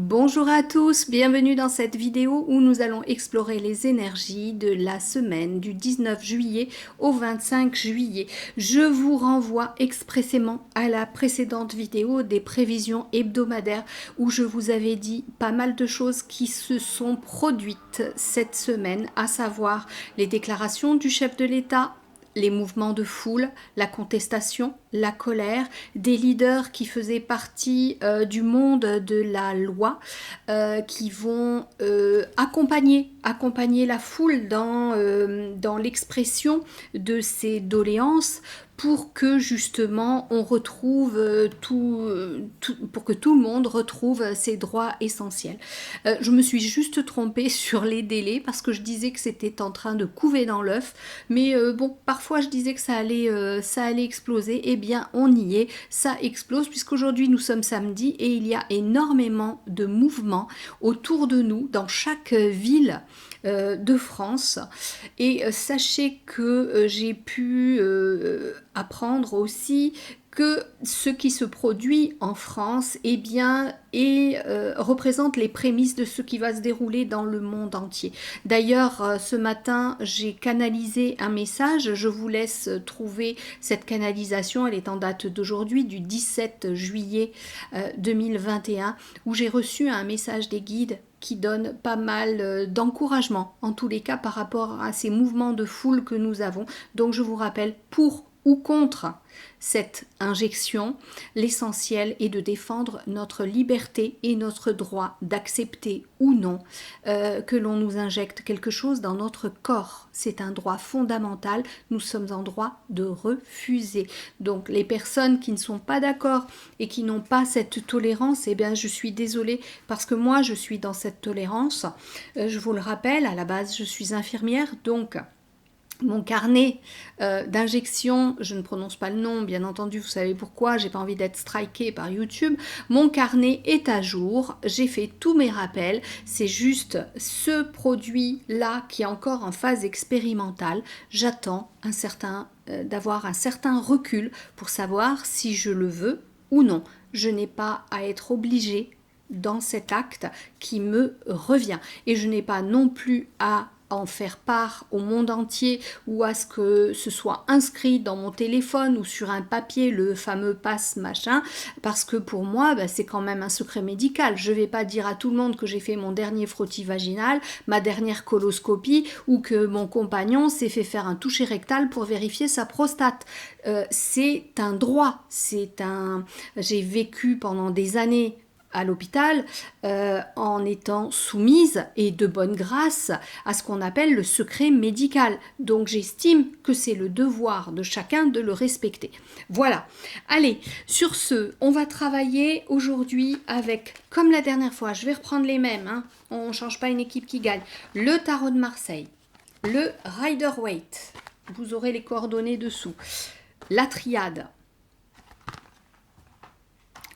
Bonjour à tous, bienvenue dans cette vidéo où nous allons explorer les énergies de la semaine du 19 juillet au 25 juillet. Je vous renvoie expressément à la précédente vidéo des prévisions hebdomadaires où je vous avais dit pas mal de choses qui se sont produites cette semaine, à savoir les déclarations du chef de l'État, les mouvements de foule, la contestation, la colère, des leaders qui faisaient partie du monde de la loi, qui vont accompagner la foule dans l'expression de ces doléances pour que justement on retrouve pour que tout le monde retrouve ses droits essentiels. Je me suis juste trompée sur les délais parce que je disais que c'était en train de couver dans l'œuf, mais bon, parfois je disais que ça allait exploser. Eh bien, on y est, ça explose puisqu'aujourd'hui nous sommes samedi et il y a énormément de mouvements autour de nous dans chaque ville de France. Et sachez que j'ai pu apprendre aussi que ce qui se produit en France représente les prémices de ce qui va se dérouler dans le monde entier. D'ailleurs, ce matin, j'ai canalisé un message. Je vous laisse trouver cette canalisation. Elle est en date d'aujourd'hui, du 17 juillet 2021, où j'ai reçu un message des guides qui donne pas mal d'encouragement, en tous les cas par rapport à ces mouvements de foule que nous avons. Donc je vous rappelle, pour ou contre cette injection, l'essentiel est de défendre notre liberté et notre droit d'accepter ou non que l'on nous injecte quelque chose dans notre corps. C'est un droit fondamental, nous sommes en droit de refuser. Donc les personnes qui ne sont pas d'accord et qui n'ont pas cette tolérance, eh bien je suis désolée parce que moi je suis dans cette tolérance. Je vous le rappelle, à la base je suis infirmière, donc mon carnet d'injection, je ne prononce pas le nom, bien entendu, vous savez pourquoi, j'ai pas envie d'être strikée par YouTube. Mon carnet est à jour, j'ai fait tous mes rappels, c'est juste ce produit-là qui est encore en phase expérimentale. J'attends d'avoir un certain recul pour savoir si je le veux ou non. Je n'ai pas à être obligée dans cet acte qui me revient. Et je n'ai pas non plus à en faire part au monde entier ou à ce que ce soit inscrit dans mon téléphone ou sur un papier, le fameux pass machin, parce que pour moi, c'est quand même un secret médical. Je ne vais pas dire à tout le monde que j'ai fait mon dernier frottis vaginal, ma dernière coloscopie ou que mon compagnon s'est fait faire un toucher rectal pour vérifier sa prostate. C'est un droit, j'ai vécu pendant des années à l'hôpital en étant soumise et de bonne grâce à ce qu'on appelle le secret médical. Donc j'estime que c'est le devoir de chacun de le respecter. Voilà. Allez, sur ce, on va travailler aujourd'hui avec, comme la dernière fois, je vais reprendre les mêmes, hein, on ne change pas une équipe qui gagne, le tarot de Marseille, le Rider-Waite, vous aurez les coordonnées dessous, la triade,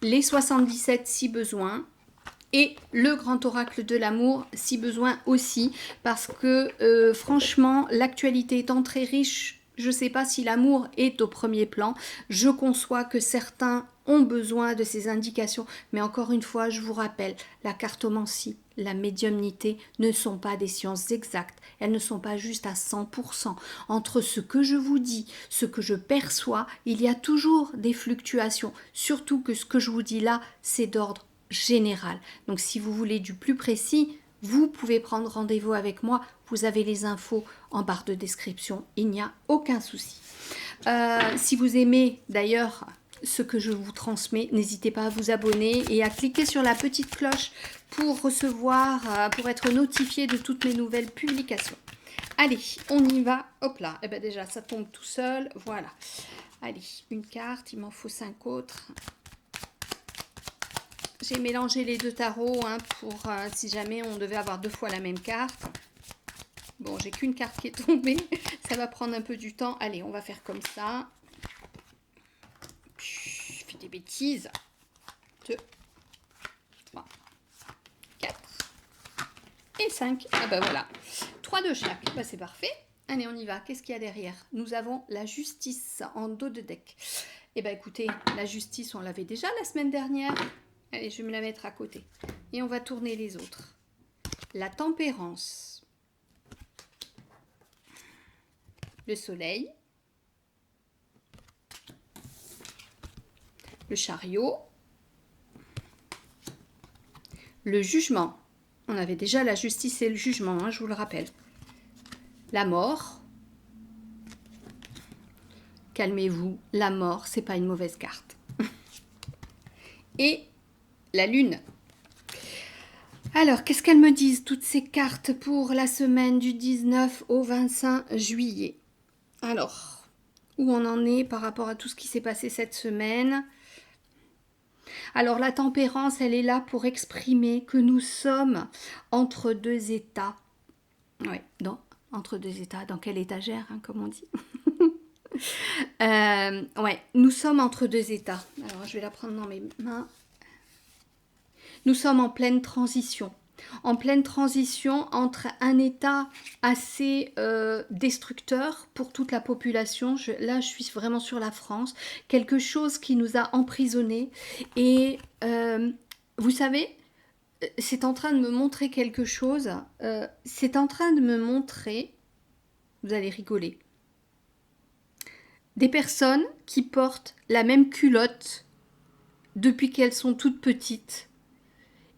les 77 si besoin, et le grand oracle de l'amour si besoin aussi, parce que franchement, l'actualité étant très riche, je ne sais pas si l'amour est au premier plan. Je conçois que certains ont besoin de ces indications, mais encore une fois, je vous rappelle, la cartomancie, la médiumnité ne sont pas des sciences exactes, elles ne sont pas juste à 100%. Entre ce que je vous dis, ce que je perçois, il y a toujours des fluctuations, surtout que ce que je vous dis là, c'est d'ordre général. Donc si vous voulez du plus précis, vous pouvez prendre rendez-vous avec moi, vous avez les infos en barre de description, il n'y a aucun souci. Si vous aimez d'ailleurs ce que je vous transmets, n'hésitez pas à vous abonner et à cliquer sur la petite cloche pour recevoir, pour être notifié de toutes mes nouvelles publications. Allez, on y va. Hop là, et bien déjà ça tombe tout seul, voilà. Allez, une carte, il m'en faut 5 autres. J'ai mélangé les deux tarots hein, pour si jamais on devait avoir 2 fois la même carte. Bon, j'ai qu'une carte qui est tombée, ça va prendre un peu du temps. Allez, on va faire comme ça. Je fais des bêtises. 2, 3, 4 et 5. Ah bah voilà. 3 de chaque. Bah c'est parfait. Allez, on y va. Qu'est-ce qu'il y a derrière? Nous avons la justice en dos de deck. Eh bien, écoutez, la justice, on l'avait déjà la semaine dernière. Allez, je vais me la mettre à côté. Et on va tourner les autres. La tempérance. Le soleil. Le chariot. Le jugement. On avait déjà la justice et le jugement, hein, je vous le rappelle. La mort. Calmez-vous, la mort, c'est pas une mauvaise carte. Et la lune. Alors, qu'est-ce qu'elles me disent, toutes ces cartes, pour la semaine du 19 au 25 juillet? Alors, où on en est par rapport à tout ce qui s'est passé cette semaine? Alors, la tempérance, elle est là pour exprimer que nous sommes entre deux états. Oui, entre deux états, dans quelle étagère, hein, comme on dit. Ouais, nous sommes entre deux états. Alors, je vais la prendre dans mes mains. Nous sommes en pleine transition. En pleine transition entre un état assez destructeur pour toute la population. Là, je suis vraiment sur la France. Quelque chose qui nous a emprisonnés. Et vous savez, c'est en train de me montrer quelque chose. C'est en train de me montrer... Vous allez rigoler. Des personnes qui portent la même culotte depuis qu'elles sont toutes petites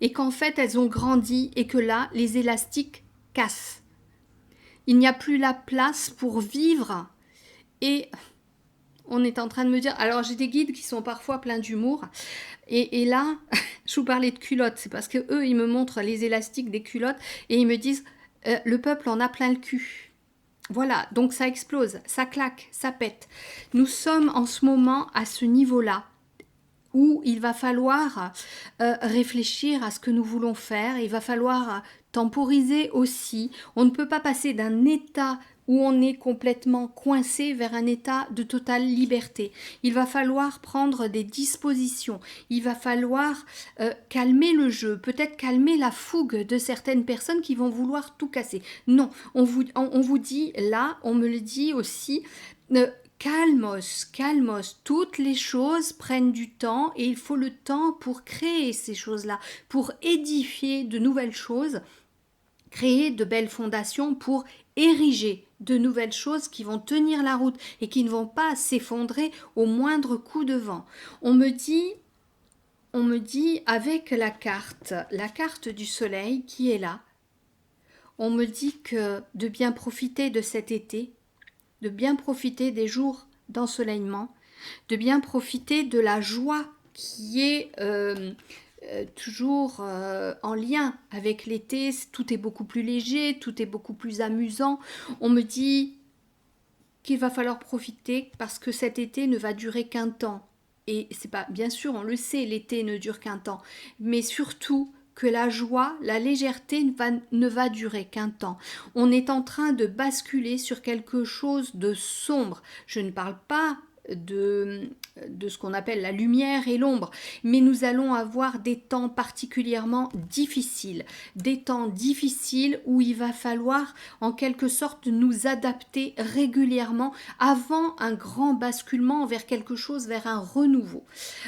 et qu'en fait elles ont grandi et que là les élastiques cassent. Il n'y a plus la place pour vivre et on est en train de me dire, alors j'ai des guides qui sont parfois pleins d'humour et là je vous parlais de culottes, c'est parce que eux ils me montrent les élastiques des culottes et ils me disent le peuple en a plein le cul. Voilà, donc ça explose, ça claque, ça pète. Nous sommes en ce moment à ce niveau-là où il va falloir réfléchir à ce que nous voulons faire. Il va falloir temporiser aussi. On ne peut pas passer d'un état où on est complètement coincé vers un état de totale liberté. Il va falloir prendre des dispositions. Il va falloir calmer le jeu, peut-être calmer la fougue de certaines personnes qui vont vouloir tout casser. Non, on vous dit là, on me le dit aussi, calmos, calmos, toutes les choses prennent du temps et il faut le temps pour créer ces choses-là, pour édifier de nouvelles choses, créer de belles fondations pour ériger de nouvelles choses qui vont tenir la route et qui ne vont pas s'effondrer au moindre coup de vent. On me dit avec la carte du soleil qui est là, on me dit que de bien profiter de cet été, de bien profiter des jours d'ensoleillement, de bien profiter de la joie qui est toujours en lien avec l'été. Tout est beaucoup plus léger, tout est beaucoup plus amusant. On me dit qu'il va falloir profiter parce que cet été ne va durer qu'un temps. Et c'est pas, bien sûr, on le sait, l'été ne dure qu'un temps, mais surtout que la joie, la légèreté ne va durer qu'un temps. On est en train de basculer sur quelque chose de sombre. Je ne parle pas de ce qu'on appelle la lumière et l'ombre, mais nous allons avoir des temps particulièrement difficiles, des temps difficiles où il va falloir en quelque sorte nous adapter régulièrement avant un grand basculement vers quelque chose, vers un renouveau.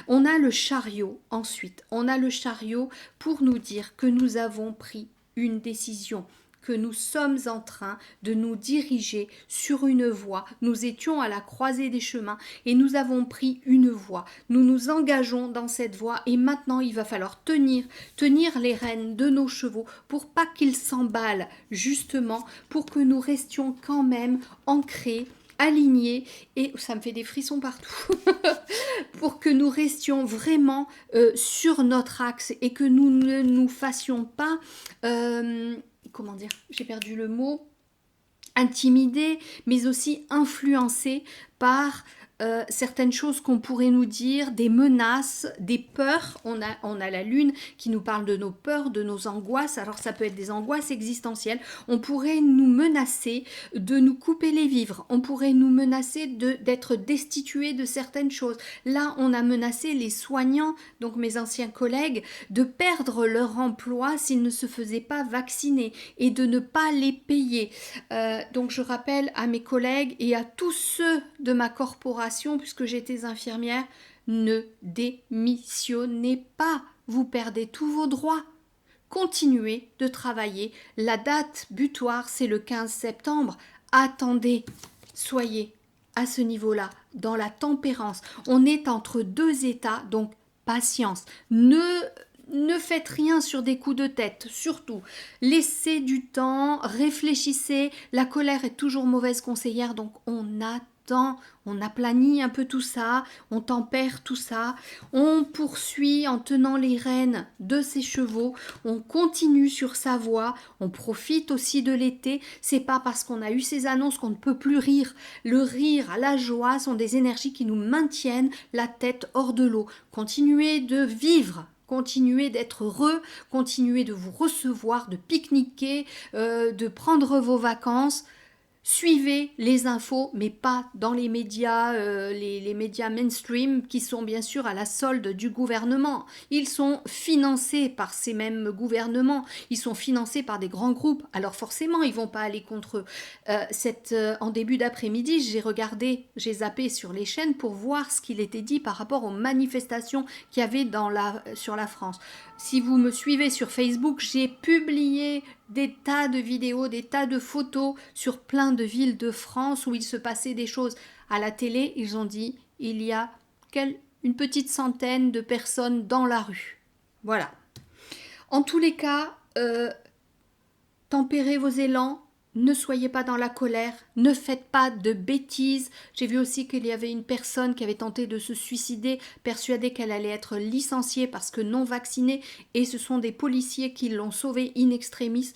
On a le chariot ensuite, on a le chariot pour nous dire que nous avons pris une décision, que nous sommes en train de nous diriger sur une voie. Nous étions à la croisée des chemins et nous avons pris une voie. Nous nous engageons dans cette voie et maintenant il va falloir tenir les rênes de nos chevaux pour pas qu'ils s'emballent, justement pour que nous restions quand même ancrés, alignés, et ça me fait des frissons partout, pour que nous restions vraiment sur notre axe et que nous ne nous fassions pas... comment dire, j'ai perdu le mot, intimidés, mais aussi influencés par certaines choses qu'on pourrait nous dire, des menaces, des peurs. On a la lune qui nous parle de nos peurs, de nos angoisses. Alors ça peut être des angoisses existentielles. On pourrait nous menacer de nous couper les vivres. On pourrait nous menacer d'être destitués de certaines choses. Là, on a menacé les soignants, donc mes anciens collègues, de perdre leur emploi s'ils ne se faisaient pas vacciner et de ne pas les payer. Donc je rappelle à mes collègues et à tous ceux de ma corporation, puisque j'étais infirmière, ne démissionnez pas, vous perdez tous vos droits. continuez de travailler. La date butoir, c'est le 15 septembre. Attendez, soyez à ce niveau-là, dans la tempérance. On est entre deux états, donc patience. Ne faites rien sur des coups de tête, surtout. Laissez du temps, réfléchissez. La colère est toujours mauvaise conseillère, donc on attend, on aplanit un peu tout ça, on tempère tout ça, on poursuit en tenant les rênes de ses chevaux, on continue sur sa voie, on profite aussi de l'été. C'est pas parce qu'on a eu ces annonces qu'on ne peut plus rire. Le rire, la joie sont des énergies qui nous maintiennent la tête hors de l'eau. Continuez de vivre. Continuez d'être heureux, continuez de vous recevoir, de pique-niquer, de prendre vos vacances. Suivez les infos, mais pas dans les médias, les médias mainstream qui sont bien sûr à la solde du gouvernement. Ils sont financés par ces mêmes gouvernements, ils sont financés par des grands groupes, alors forcément ils vont pas aller contre eux. En début d'après-midi, j'ai zappé sur les chaînes pour voir ce qu'il était dit par rapport aux manifestations qu'il y avait sur la France. Si vous me suivez sur Facebook, j'ai publié des tas de vidéos, des tas de photos sur plein de villes de France où il se passait des choses. À la télé, ils ont dit il y a une petite centaine de personnes dans la rue. Voilà. En tous les cas, tempérez vos élans, ne soyez pas dans la colère, ne faites pas de bêtises. J'ai vu aussi qu'il y avait une personne qui avait tenté de se suicider, persuadée qu'elle allait être licenciée parce que non vaccinée, et ce sont des policiers qui l'ont sauvée in extremis.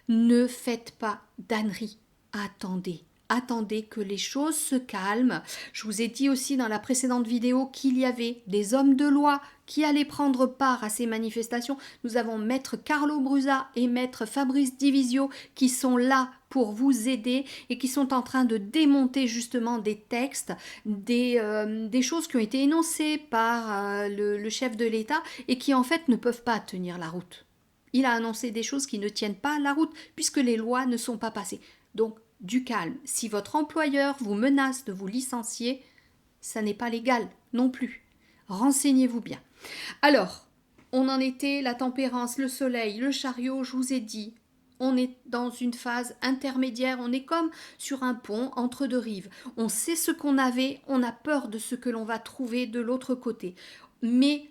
Ne faites pas d'âneries, attendez. Attendez que les choses se calment. Je vous ai dit aussi dans la précédente vidéo qu'il y avait des hommes de loi qui allaient prendre part à ces manifestations. Nous avons maître Carlo Brusa et maître Fabrice Divisio qui sont là pour vous aider et qui sont en train de démonter justement des textes, des choses qui ont été énoncées par le chef de l'État et qui en fait ne peuvent pas tenir la route. Il a annoncé des choses qui ne tiennent pas la route puisque les lois ne sont pas passées. Donc, du calme. Si votre employeur vous menace de vous licencier, ça n'est pas légal non plus. Renseignez-vous bien. Alors, on en était, la tempérance, le soleil, le chariot, je vous ai dit, on est dans une phase intermédiaire, on est comme sur un pont entre deux rives. On sait ce qu'on avait, on a peur de ce que l'on va trouver de l'autre côté. Mais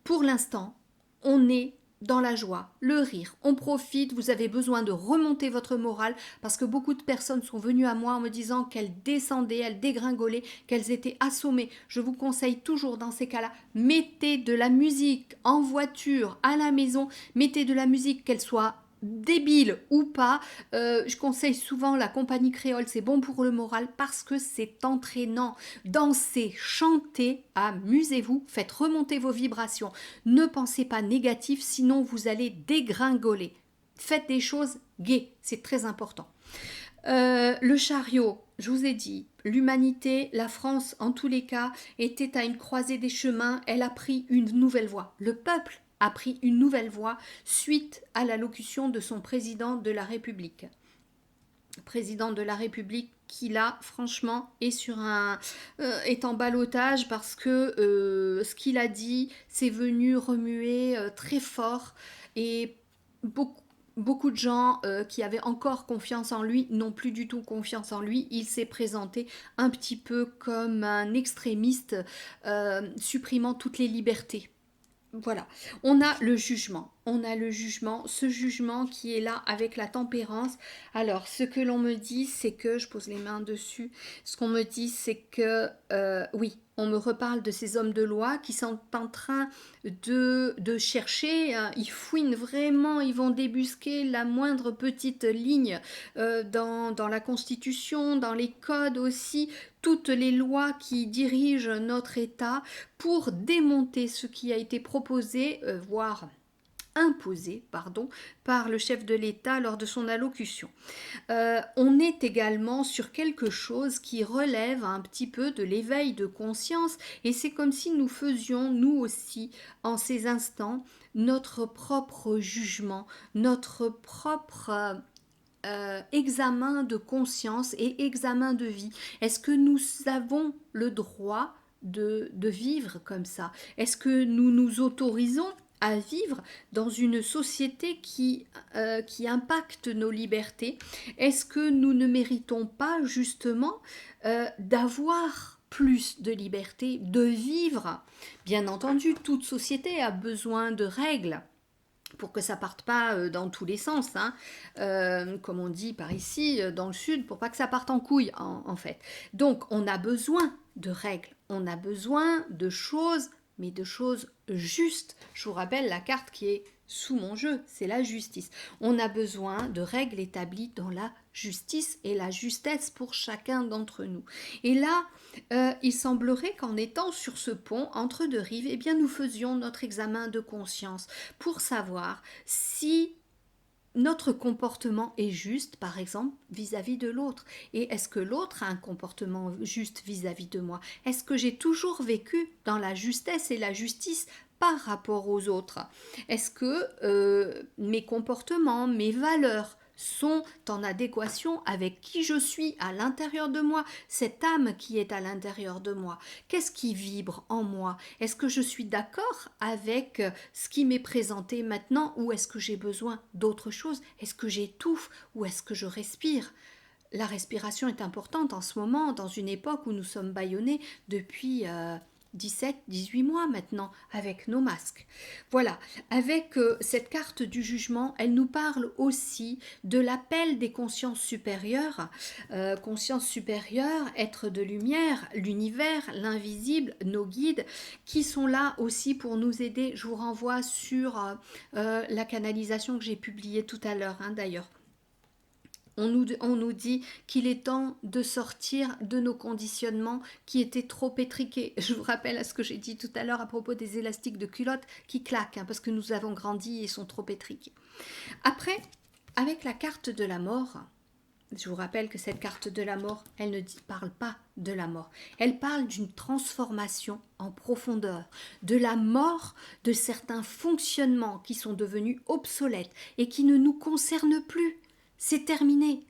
pour l'instant, on est dans la joie, le rire, on profite, vous avez besoin de remonter votre morale parce que beaucoup de personnes sont venues à moi en me disant qu'elles descendaient, elles dégringolaient, qu'elles étaient assommées. Je vous conseille toujours dans ces cas-là, mettez de la musique en voiture, à la maison, mettez de la musique qu'elle soit débile ou pas, je conseille souvent la compagnie créole, c'est bon pour le moral parce que c'est entraînant. Dansez, chantez, amusez-vous, faites remonter vos vibrations. Ne pensez pas négatif, sinon vous allez dégringoler. Faites des choses gaies, c'est très important. Le chariot, je vous ai dit, l'humanité, la France en tous les cas, était à une croisée des chemins, elle a pris une nouvelle voie. Le peuple a pris une nouvelle voie suite à l'allocution de son président de la République. Président de la République qui là, franchement, est en ballottage parce que ce qu'il a dit, c'est venu remuer très fort et beaucoup de gens qui avaient encore confiance en lui n'ont plus du tout confiance en lui. Il s'est présenté un petit peu comme un extrémiste supprimant toutes les libertés. Voilà, on a le jugement, ce jugement qui est là avec la tempérance. Alors, ce que l'on me dit, c'est que, je pose les mains dessus, ce qu'on me dit, c'est que, oui, on me reparle de ces hommes de loi qui sont en train de chercher, ils fouinent vraiment, ils vont débusquer la moindre petite ligne dans la Constitution, dans les codes aussi, toutes les lois qui dirigent notre État pour démonter ce qui a été proposé, voire imposé, par le chef de l'État lors de son allocution. On est également sur quelque chose qui relève un petit peu de l'éveil de conscience et c'est comme si nous faisions, nous aussi, en ces instants, notre propre jugement, notre propre examen de conscience et examen de vie. Est-ce que nous avons le droit de vivre comme ça? Est-ce que nous nous autorisons à vivre dans une société qui impacte nos libertés? Est-ce que nous ne méritons pas justement d'avoir plus de liberté, de vivre? Bien entendu, toute société a besoin de règles pour que ça parte pas dans tous les sens, hein. Comme on dit par ici, dans le sud, pour pas que ça parte en couille, en fait. Donc, on a besoin de règles, on a besoin de choses, mais de choses justes. Je vous rappelle la carte qui est sous mon jeu, c'est la justice. On a besoin de règles établies dans la justice et la justesse pour chacun d'entre nous. Et là, il semblerait qu'en étant sur ce pont entre deux rives, eh bien, nous faisions notre examen de conscience pour savoir si notre comportement est juste, par exemple, vis-à-vis de l'autre. Et est-ce que l'autre a un comportement juste vis-à-vis de moi? Est-ce que j'ai toujours vécu dans la justesse et la justice par rapport aux autres? Est-ce que mes comportements, mes valeurs sont en adéquation avec qui je suis à l'intérieur de moi, cette âme qui est à l'intérieur de moi? Qu'est-ce qui vibre en moi? Est-ce que je suis d'accord avec ce qui m'est présenté maintenant ou est-ce que j'ai besoin d'autre chose? Est-ce que j'étouffe ou est-ce que je respire? La respiration est importante en ce moment, dans une époque où nous sommes bâillonnés depuis 17-18 mois maintenant avec nos masques. Voilà, avec cette carte du jugement, elle nous parle aussi de l'appel des consciences supérieures. Conscience supérieure, être de lumière, l'univers, l'invisible, nos guides, qui sont là aussi pour nous aider. Je vous renvoie sur la canalisation que j'ai publiée tout à l'heure, hein, d'ailleurs. On nous dit qu'il est temps de sortir de nos conditionnements qui étaient trop étriqués. Je vous rappelle à ce que j'ai dit tout à l'heure à propos des élastiques de culotte qui claquent, hein, parce que nous avons grandi et sont trop étriqués. Après, avec la carte de la mort, je vous rappelle que cette carte de la mort, elle ne parle pas de la mort. Elle parle d'une transformation en profondeur, de la mort de certains fonctionnements qui sont devenus obsolètes et qui ne nous concernent plus. C'est terminé.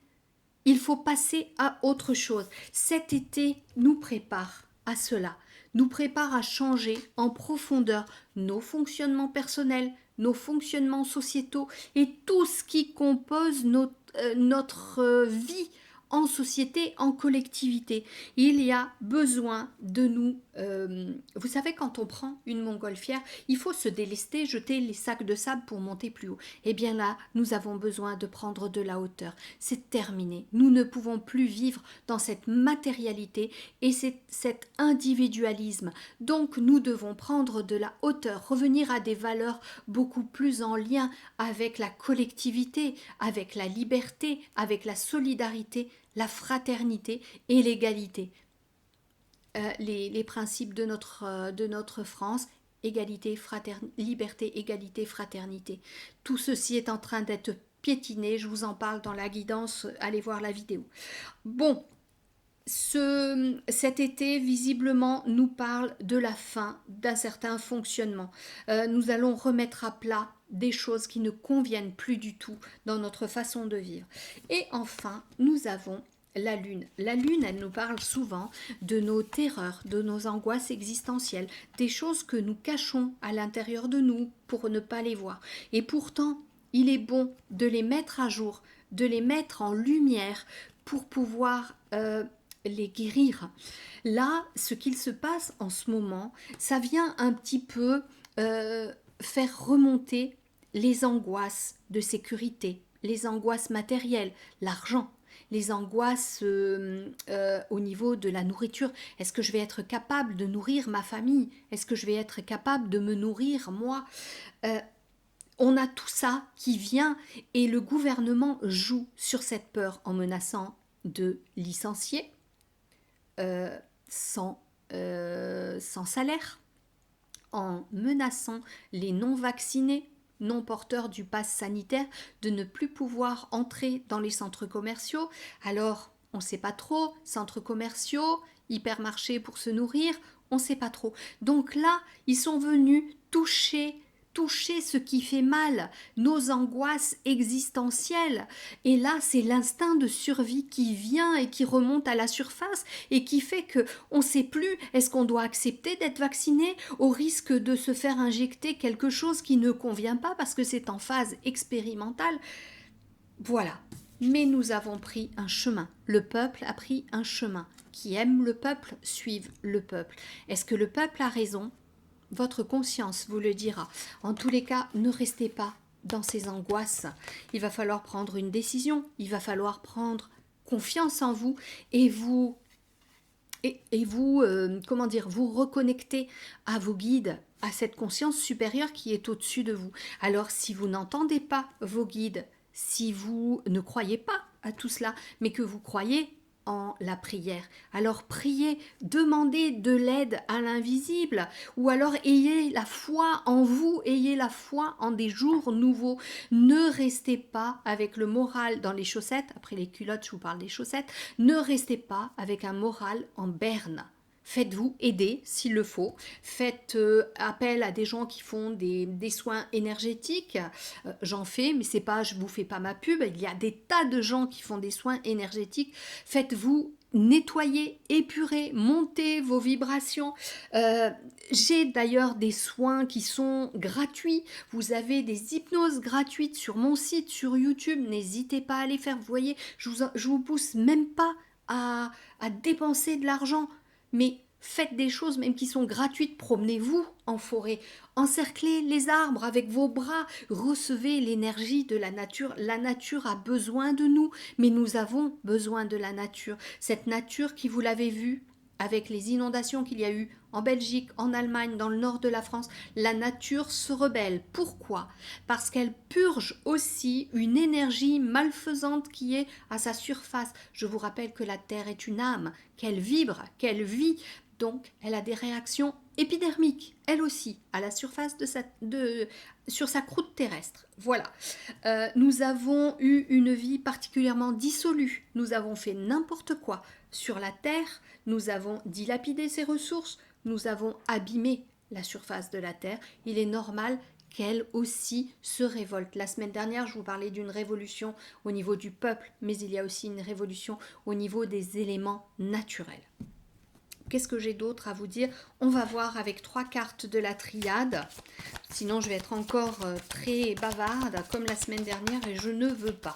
Il faut passer à autre chose. Cet été nous prépare à cela, nous prépare à changer en profondeur nos fonctionnements personnels, nos fonctionnements sociétaux et tout ce qui compose notre vie en société, en collectivité. Il y a besoin de nous. Vous savez, quand on prend une montgolfière, il faut se délester, jeter les sacs de sable pour monter plus haut. Eh bien là, nous avons besoin de prendre de la hauteur. C'est terminé. Nous ne pouvons plus vivre dans cette matérialité et cet individualisme. Donc nous devons prendre de la hauteur, revenir à des valeurs beaucoup plus en lien avec la collectivité, avec la liberté, avec la solidarité, la fraternité et l'égalité. Les principes de notre France, égalité, liberté, égalité, fraternité. Tout ceci est en train d'être piétiné, je vous en parle dans la guidance, allez voir la vidéo. Bon, cet été, visiblement, nous parle de la fin d'un certain fonctionnement. Nous allons remettre à plat des choses qui ne conviennent plus du tout dans notre façon de vivre. Et enfin, nous avons la lune. La lune, elle nous parle souvent de nos terreurs, de nos angoisses existentielles, des choses que nous cachons à l'intérieur de nous pour ne pas les voir. Et pourtant, il est bon de les mettre à jour, de les mettre en lumière pour pouvoir les guérir. Là, ce qu'il se passe en ce moment, ça vient un petit peu faire remonter les angoisses de sécurité, les angoisses matérielles, l'argent, les angoisses au niveau de la nourriture. Est-ce que je vais être capable de nourrir ma famille? Est-ce que je vais être capable de me nourrir moi? On a tout ça qui vient et le gouvernement joue sur cette peur en menaçant de licencier sans salaire, en menaçant les non-vaccinés, non porteurs du pass sanitaire, de ne plus pouvoir entrer dans les centres commerciaux. Alors, on ne sait pas trop, centres commerciaux, hypermarchés pour se nourrir, on ne sait pas trop. Donc là, ils sont venus toucher toucher ce qui fait mal, nos angoisses existentielles. Et là, c'est l'instinct de survie qui vient et qui remonte à la surface et qui fait que on ne sait plus, est-ce qu'on doit accepter d'être vacciné au risque de se faire injecter quelque chose qui ne convient pas parce que c'est en phase expérimentale. Voilà. Mais nous avons pris un chemin. Le peuple a pris un chemin. Qui aime le peuple suivent le peuple. Est-ce que le peuple a raison ? Votre conscience vous le dira. En tous les cas, ne restez pas dans ces angoisses. Il va falloir prendre une décision. Il va falloir prendre confiance en vous et vous vous reconnecter à vos guides, à cette conscience supérieure qui est au-dessus de vous. Alors, si vous n'entendez pas vos guides, si vous ne croyez pas à tout cela, mais que vous croyez en la prière. Alors priez, demandez de l'aide à l'invisible, ou alors ayez la foi en vous, ayez la foi en des jours nouveaux. Ne restez pas avec le moral dans les chaussettes, après les culottes je vous parle des chaussettes, ne restez pas avec un moral en berne. Faites-vous aider s'il le faut. Faites appel à des gens qui font des soins énergétiques. J'en fais, mais c'est pas, je vous fais pas ma pub. Il y a des tas de gens qui font des soins énergétiques. Faites-vous nettoyer, épurer, monter vos vibrations. J'ai d'ailleurs des soins qui sont gratuits. Vous avez des hypnoses gratuites sur mon site, sur YouTube. N'hésitez pas à les faire. Vous voyez, je vous pousse même pas à dépenser de l'argent. Mais faites des choses même qui sont gratuites, promenez-vous en forêt, encerclez les arbres avec vos bras, recevez l'énergie de la nature a besoin de nous, mais nous avons besoin de la nature, cette nature qui, vous l'avez vu, avec les inondations qu'il y a eu en Belgique, en Allemagne, dans le nord de la France, la nature se rebelle. Pourquoi ? Parce qu'elle purge aussi une énergie malfaisante qui est à sa surface. Je vous rappelle que la Terre est une âme, qu'elle vibre, qu'elle vit. Donc, elle a des réactions épidermiques, elle aussi, à la surface sur sa croûte terrestre. Voilà. Nous avons eu une vie particulièrement dissolue. Nous avons fait n'importe quoi sur la Terre. Nous avons dilapidé ses ressources. Nous avons abîmé la surface de la Terre. Il est normal qu'elle aussi se révolte. La semaine dernière, je vous parlais d'une révolution au niveau du peuple, mais il y a aussi une révolution au niveau des éléments naturels. Qu'est-ce que j'ai d'autre à vous dire ? On va voir avec 3 cartes de la triade. Sinon, je vais être encore très bavarde comme la semaine dernière et je ne veux pas.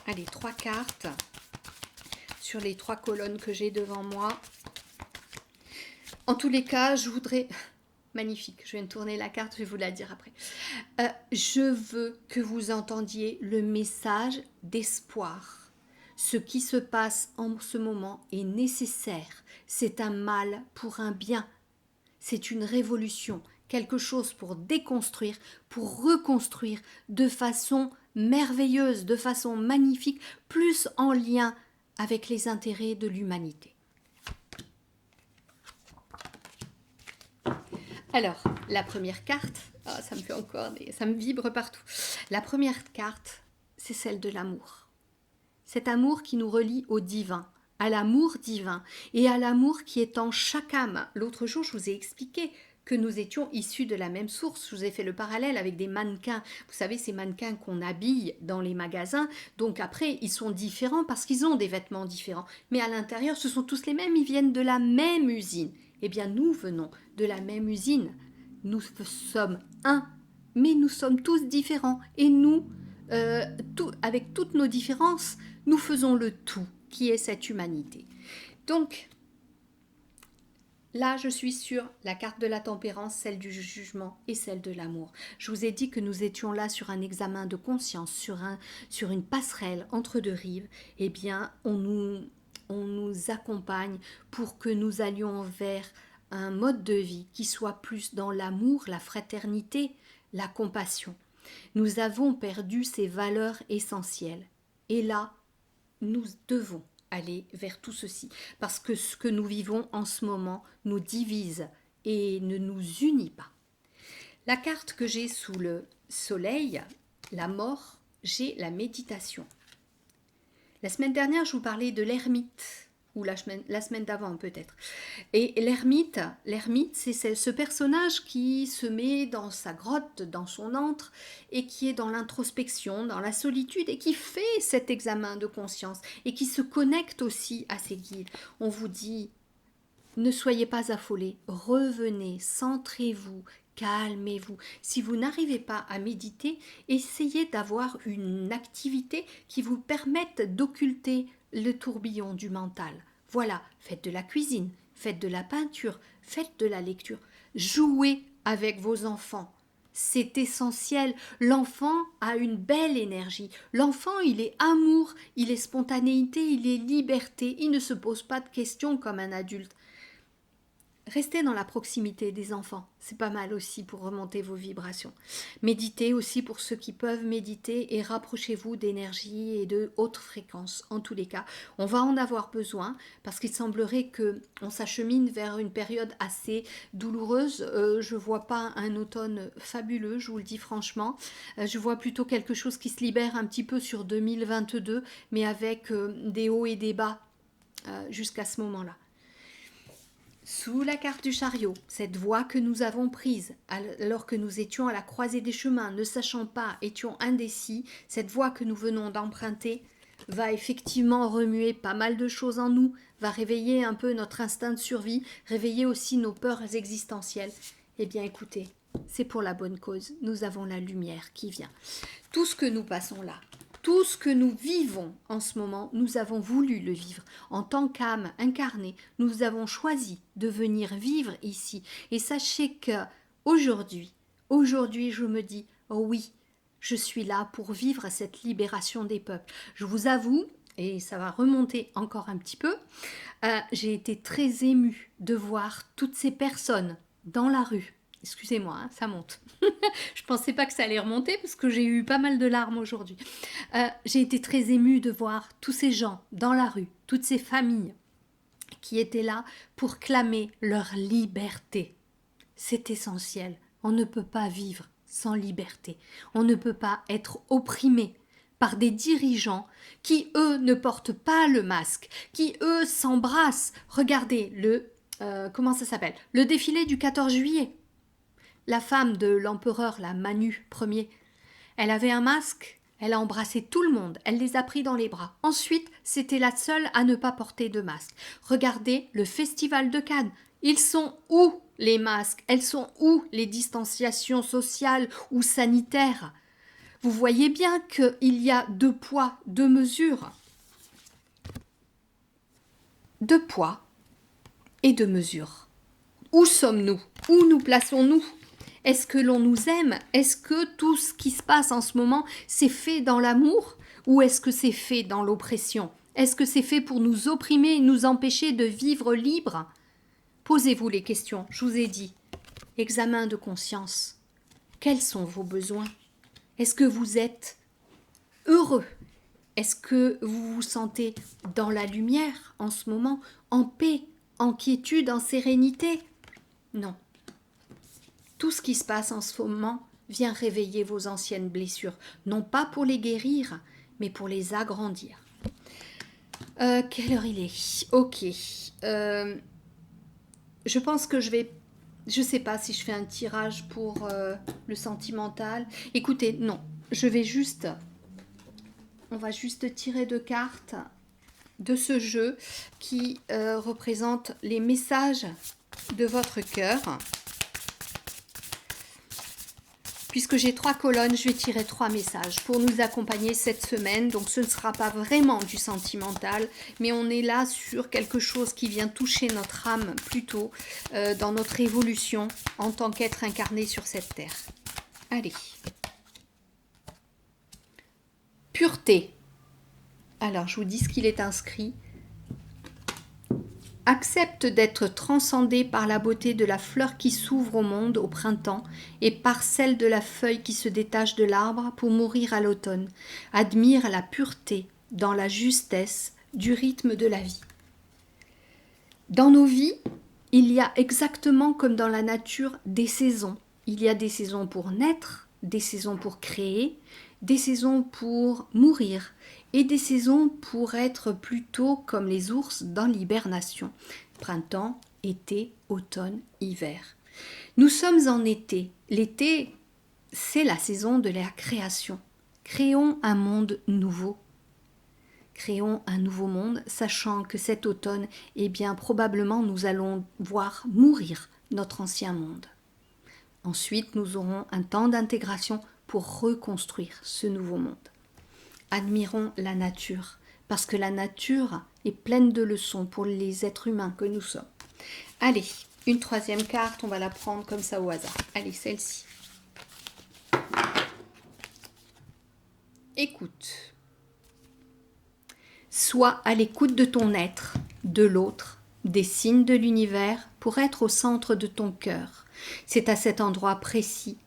Allez, 3 cartes sur les 3 colonnes que j'ai devant moi. En tous les cas, je voudrais... Magnifique, je viens de tourner la carte, je vais vous la dire après. Je veux que vous entendiez le message d'espoir. Ce qui se passe en ce moment est nécessaire. C'est un mal pour un bien. C'est une révolution, quelque chose pour déconstruire, pour reconstruire de façon merveilleuse, de façon magnifique, plus en lien avec les intérêts de l'humanité. Alors, la première carte, ça me fait encore ça me vibre partout. La première carte, c'est celle de l'amour. Cet amour qui nous relie au divin, à l'amour divin et à l'amour qui est en chaque âme. L'autre jour, je vous ai expliqué que nous étions issus de la même source. Je vous ai fait le parallèle avec des mannequins. Vous savez, ces mannequins qu'on habille dans les magasins, donc après, ils sont différents parce qu'ils ont des vêtements différents. Mais à l'intérieur, ce sont tous les mêmes, ils viennent de la même usine. Eh bien, nous venons de la même usine. Nous sommes un, mais nous sommes tous différents. Et nous, avec toutes nos différences, nous faisons le tout, qui est cette humanité. Donc, là, je suis sur la carte de la tempérance, celle du jugement et celle de l'amour. Je vous ai dit que nous étions là sur un examen de conscience, sur une passerelle entre 2 rives. Eh bien, on nous accompagne pour que nous allions vers un mode de vie qui soit plus dans l'amour, la fraternité, la compassion. Nous avons perdu ces valeurs essentielles. Et là, nous devons aller vers tout ceci, parce que ce que nous vivons en ce moment nous divise et ne nous unit pas. La carte que j'ai sous le soleil, la mort, j'ai la méditation. La semaine dernière, je vous parlais de l'ermite. ou la semaine d'avant peut-être. Et l'ermite, c'est ce personnage qui se met dans sa grotte, dans son antre, et qui est dans l'introspection, dans la solitude, et qui fait cet examen de conscience, et qui se connecte aussi à ses guides. On vous dit, ne soyez pas affolés, revenez, centrez-vous, calmez-vous. Si vous n'arrivez pas à méditer, essayez d'avoir une activité qui vous permette d'occulter le tourbillon du mental. Voilà, faites de la cuisine, faites de la peinture, faites de la lecture, jouez avec vos enfants. C'est essentiel. L'enfant a une belle énergie. L'enfant, il est amour, il est spontanéité, il est liberté. Il ne se pose pas de questions comme un adulte. Restez dans la proximité des enfants, c'est pas mal aussi pour remonter vos vibrations. Méditez aussi pour ceux qui peuvent méditer et rapprochez-vous d'énergie et de haute fréquence. En tous les cas, on va en avoir besoin parce qu'il semblerait que on s'achemine vers une période assez douloureuse. Je vois pas un automne fabuleux, je vous le dis franchement. Je vois plutôt quelque chose qui se libère un petit peu sur 2022, mais avec des hauts et des bas jusqu'à ce moment-là. Sous la carte du chariot, cette voie que nous avons prise alors que nous étions à la croisée des chemins, ne sachant pas, étions indécis, cette voie que nous venons d'emprunter va effectivement remuer pas mal de choses en nous, va réveiller un peu notre instinct de survie, réveiller aussi nos peurs existentielles. Eh bien écoutez, c'est pour la bonne cause, nous avons la lumière qui vient. Tout ce que nous passons là, tout ce que nous vivons en ce moment, nous avons voulu le vivre. En tant qu'âme incarnée, nous avons choisi de venir vivre ici. Et sachez que aujourd'hui, je me dis, oh oui, je suis là pour vivre cette libération des peuples. Je vous avoue, et ça va remonter encore un petit peu, j'ai été très émue de voir toutes ces personnes dans la rue. Excusez-moi, hein, ça monte. Je pensais pas que ça allait remonter parce que j'ai eu pas mal de larmes aujourd'hui. J'ai été très émue de voir tous ces gens dans la rue, toutes ces familles qui étaient là pour clamer leur liberté. C'est essentiel. On ne peut pas vivre sans liberté. On ne peut pas être opprimé par des dirigeants qui, eux, ne portent pas le masque, qui, eux, s'embrassent. Regardez comment ça s'appelle ? Le défilé du 14 juillet. La femme de l'empereur, la Manu Ier, elle avait un masque, elle a embrassé tout le monde, elle les a pris dans les bras. Ensuite, c'était la seule à ne pas porter de masque. Regardez le festival de Cannes. Ils sont où les masques? Elles sont où les distanciations sociales ou sanitaires? Vous voyez bien qu'il y a deux poids, deux mesures. Deux poids et deux mesures. Où sommes-nous? Où nous plaçons-nous? Est-ce que l'on nous aime? Est-ce que tout ce qui se passe en ce moment, c'est fait dans l'amour? Ou est-ce que c'est fait dans l'oppression? Est-ce que c'est fait pour nous opprimer et nous empêcher de vivre libre? Posez-vous les questions, je vous ai dit. Examen de conscience. Quels sont vos besoins? Est-ce que vous êtes heureux? Est-ce que vous vous sentez dans la lumière en ce moment, en paix, en quiétude, en sérénité? Non. Tout ce qui se passe en ce moment vient réveiller vos anciennes blessures, non pas pour les guérir, mais pour les agrandir. Quelle heure il est? Ok. Je pense que je ne sais pas si je fais un tirage pour le sentimental. Écoutez, non. On va juste tirer deux cartes de ce jeu qui représente les messages de votre cœur. Puisque j'ai 3 colonnes, je vais tirer 3 messages pour nous accompagner cette semaine. Donc ce ne sera pas vraiment du sentimental, mais on est là sur quelque chose qui vient toucher notre âme plutôt dans notre évolution en tant qu'être incarné sur cette terre. Allez. Pureté. Alors je vous dis ce qu'il est inscrit. Accepte d'être transcendé par la beauté de la fleur qui s'ouvre au monde au printemps et par celle de la feuille qui se détache de l'arbre pour mourir à l'automne. Admire la pureté dans la justesse du rythme de la vie. Dans nos vies, il y a exactement comme dans la nature des saisons. Il y a des saisons pour naître des saisons pour créer, des saisons pour mourir et des saisons pour être plutôt comme les ours dans l'hibernation. Printemps, été, automne, hiver. Nous sommes en été. L'été, c'est la saison de la création. Créons un monde nouveau. Créons un nouveau monde, sachant que cet automne, eh bien, probablement nous allons voir mourir notre ancien monde. Ensuite, nous aurons un temps d'intégration pour reconstruire ce nouveau monde. Admirons la nature, parce que la nature est pleine de leçons pour les êtres humains que nous sommes. Allez, une troisième carte, on va la prendre comme ça au hasard. Allez, celle-ci. Écoute. Sois à l'écoute de ton être, de l'autre, des signes de l'univers pour être au centre de ton cœur. C'est à cet endroit précis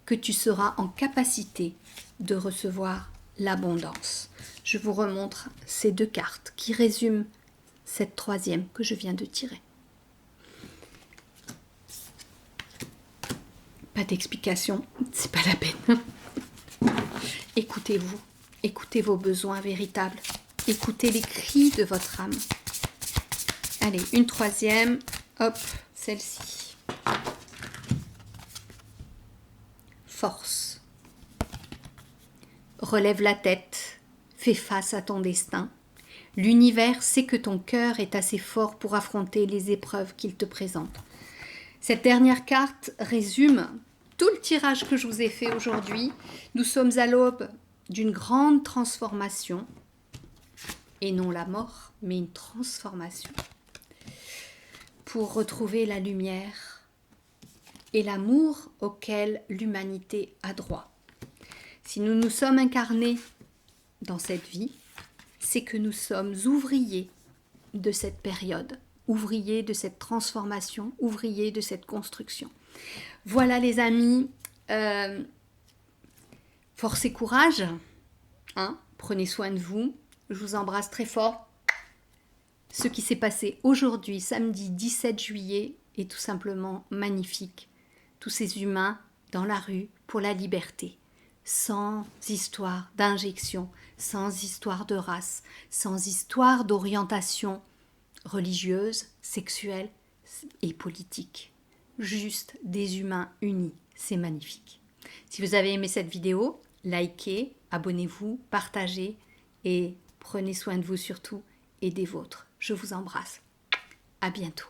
que tu seras en capacité de recevoir l'abondance. Je vous remontre ces deux cartes qui résument cette troisième que je viens de tirer. Pas d'explication, c'est pas la peine. Écoutez-vous, écoutez vos besoins véritables, écoutez les cris de votre âme. Allez, une troisième, hop, celle-ci. Force. Relève la tête, fais face à ton destin. L'univers sait que ton cœur est assez fort pour affronter les épreuves qu'il te présente. Cette dernière carte résume tout le tirage que je vous ai fait aujourd'hui. Nous sommes à l'aube d'une grande transformation, et non la mort, mais une transformation, pour retrouver la lumière et l'amour auquel l'humanité a droit. Si nous nous sommes incarnés dans cette vie, c'est que nous sommes ouvriers de cette période, ouvriers de cette transformation, ouvriers de cette construction. Voilà les amis, force et courage, hein, prenez soin de vous, je vous embrasse très fort. Ce qui s'est passé aujourd'hui, samedi 17 juillet, est tout simplement magnifique. Tous ces humains dans la rue pour la liberté, sans histoire d'injection, sans histoire de race, sans histoire d'orientation religieuse, sexuelle et politique. Juste des humains unis, c'est magnifique. Si vous avez aimé cette vidéo, likez, abonnez-vous, partagez et prenez soin de vous surtout et des vôtres. Je vous embrasse. À bientôt.